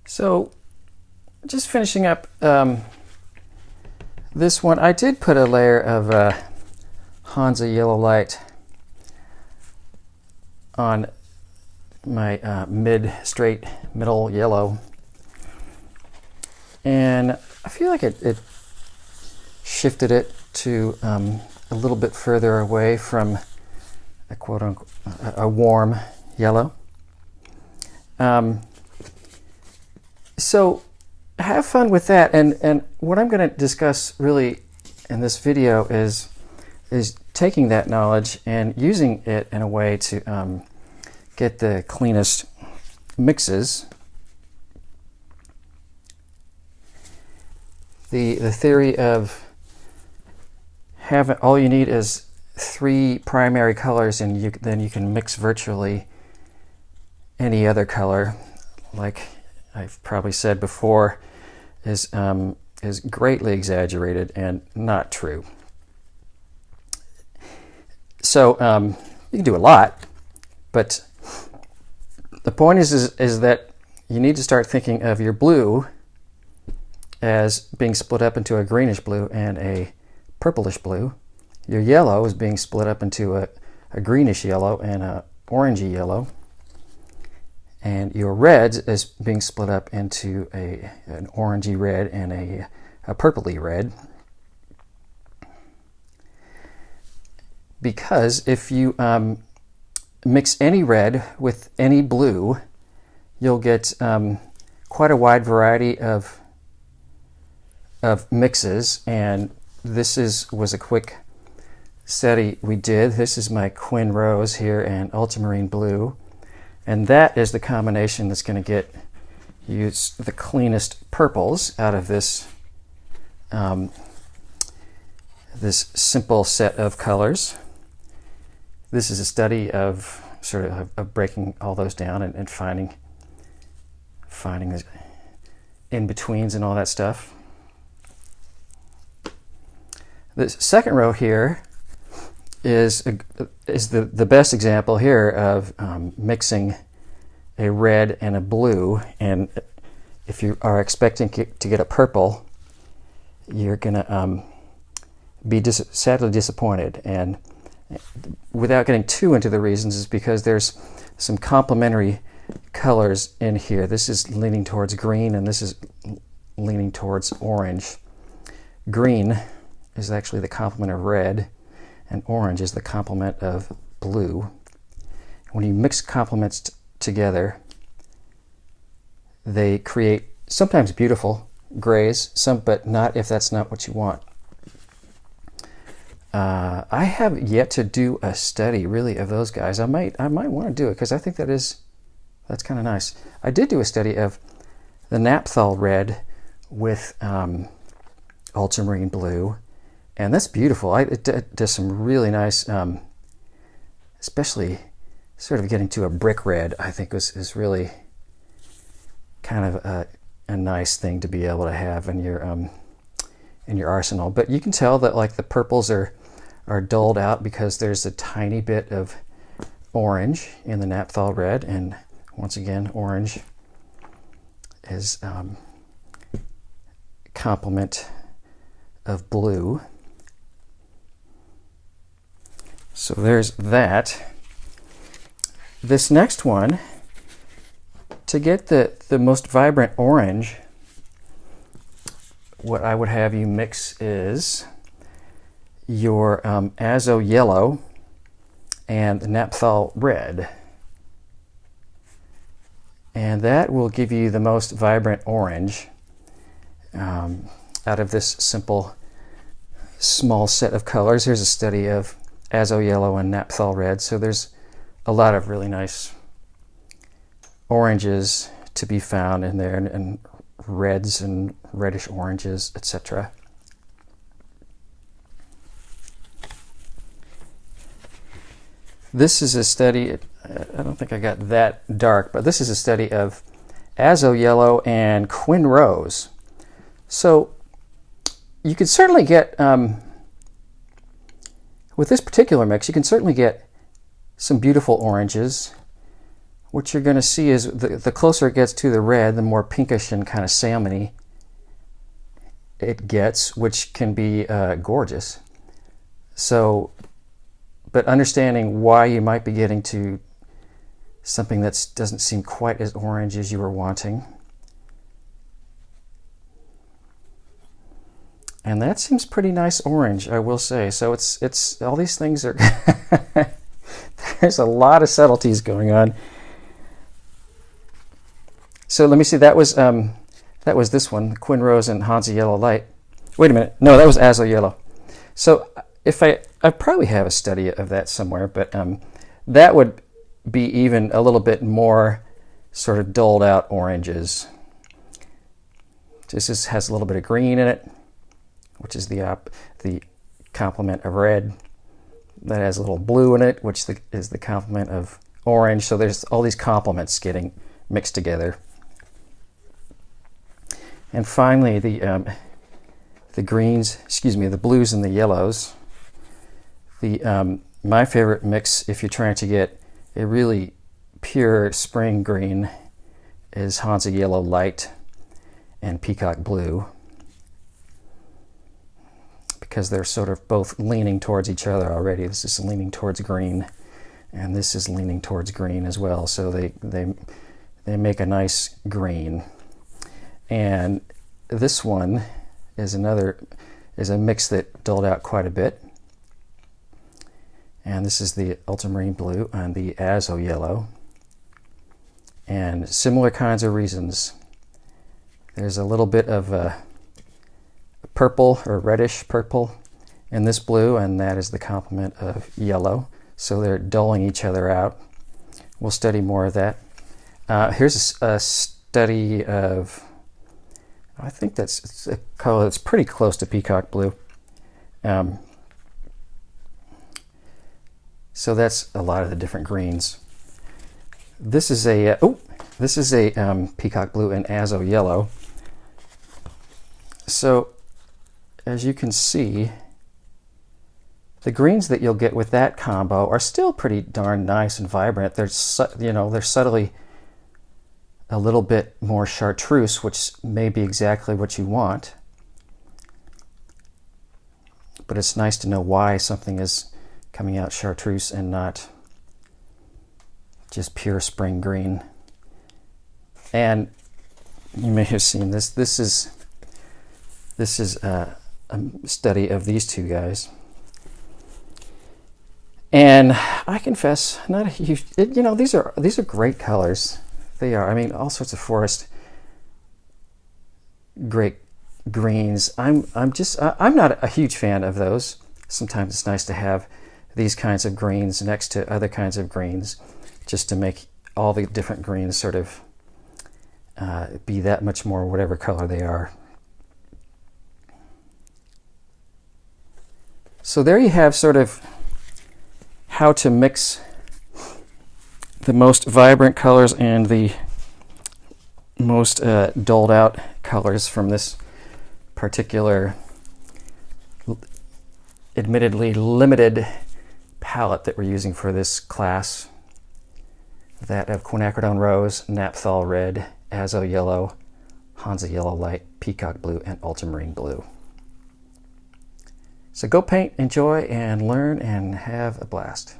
So just finishing up this one, I did put a layer of Hansa Yellow Light on my straight middle yellow, and I feel like it shifted it to a little bit further away from a quote-unquote a warm yellow. So have fun with that, and what I'm going to discuss really in this video is taking that knowledge and using it in a way to get the cleanest mixes. The theory of having all you need is 3 primary colors, and then you can mix virtually any other color, like I've probably said before, is greatly exaggerated and not true. So you can do a lot, but the point is that you need to start thinking of your blue as being split up into a greenish blue and a purplish blue. Your yellow is being split up into a greenish yellow and a orangey yellow. And your reds is being split up into an orangey red and a purpley red. Because if you mix any red with any blue, you'll get quite a wide variety of mixes. And this was a quick study we did. This is my Quin Rose here and Ultramarine Blue. And that is the combination that's going to get you the cleanest purples out of this this simple set of colors. This is a study of sort of breaking all those down and finding the in-betweens and all that stuff. The second row here is the best example here of mixing a red and a blue, and if you are expecting to get a purple, you're gonna be sadly disappointed. And without getting too into the reasons, is because there's some complementary colors in here. This is leaning towards green and this is leaning towards orange. Green is actually the complement of red, and orange is the complement of blue. When you mix complements together, they create sometimes beautiful grays, but not if that's not what you want. I have yet to do a study really of those guys. I might want to do it because I think that's kind of nice. I did do a study of the Naphthol red with ultramarine blue, and that's beautiful. It does some really nice, especially sort of getting to a brick red, I think is really kind of a nice thing to be able to have in your arsenal. But you can tell that like the purples are dulled out because there's a tiny bit of orange in the Naphthol red, and once again, orange is complement of blue. So there's that. This next one, to get the most vibrant orange, what I would have you mix is your Azo Yellow and the Naphthol Red. And that will give you the most vibrant orange out of this simple small set of colors. Here's a study of Azo Yellow and Naphthol Red. So there's a lot of really nice oranges to be found in there, and reds and reddish oranges, etc. This is a study, I don't think I got that dark, but this is a study of Azo Yellow and Quin Rose. So you can certainly get, with this particular mix, you can certainly get some beautiful oranges what you're going to see is the closer it gets to the red, the more pinkish and kind of salmony it gets, which can be gorgeous. So, but understanding why you might be getting to something that doesn't seem quite as orange as you were wanting. And that seems pretty nice orange, I will say. So it's all these things are there's a lot of subtleties going on. So let me see, that was this one, Quin Rose and Hansa Yellow Light. Wait a minute, no, that was Azo Yellow. So if I probably have a study of that somewhere, but that would be even a little bit more sort of dulled out oranges. This has a little bit of green in it, which is the complement of red. That has a little blue in it, which is the complement of orange. So there's all these complements getting mixed together. And finally, the greens, the blues and the yellows. My favorite mix, if you're trying to get a really pure spring green, is Hansa Yellow Light and Peacock Blue, because they're sort of both leaning towards each other already. This is leaning towards green, and this is leaning towards green as well. So they make a nice green. And this one is a mix that dulled out quite a bit. And this is the ultramarine blue and the Azo Yellow. And similar kinds of reasons. There's a little bit of purple or reddish purple in this blue, and that is the complement of yellow. So they're dulling each other out. We'll study more of that. Here's a study of, I think it's a color that's pretty close to Peacock Blue. So that's a lot of the different greens. This is a Peacock Blue and Azo Yellow. So as you can see, the greens that you'll get with that combo are still pretty darn nice and vibrant. They're subtly a little bit more chartreuse, which may be exactly what you want. But it's nice to know why something is coming out chartreuse and not just pure spring green. And you may have seen this. This is a study of these two guys. And I confess, not a huge. These are great colors. They are. I mean, all sorts of forest, great greens. I'm not a huge fan of those. Sometimes it's nice to have these kinds of greens next to other kinds of greens, just to make all the different greens sort of be that much more whatever color they are. So there you have sort of how to mix the most vibrant colors and the most dulled out colors from this particular admittedly limited palette that we're using for this class. That of Quinacridone Rose, Naphthol Red, Azo Yellow, Hansa Yellow Light, Peacock Blue, and Ultramarine Blue. So go paint, enjoy, and learn, and have a blast.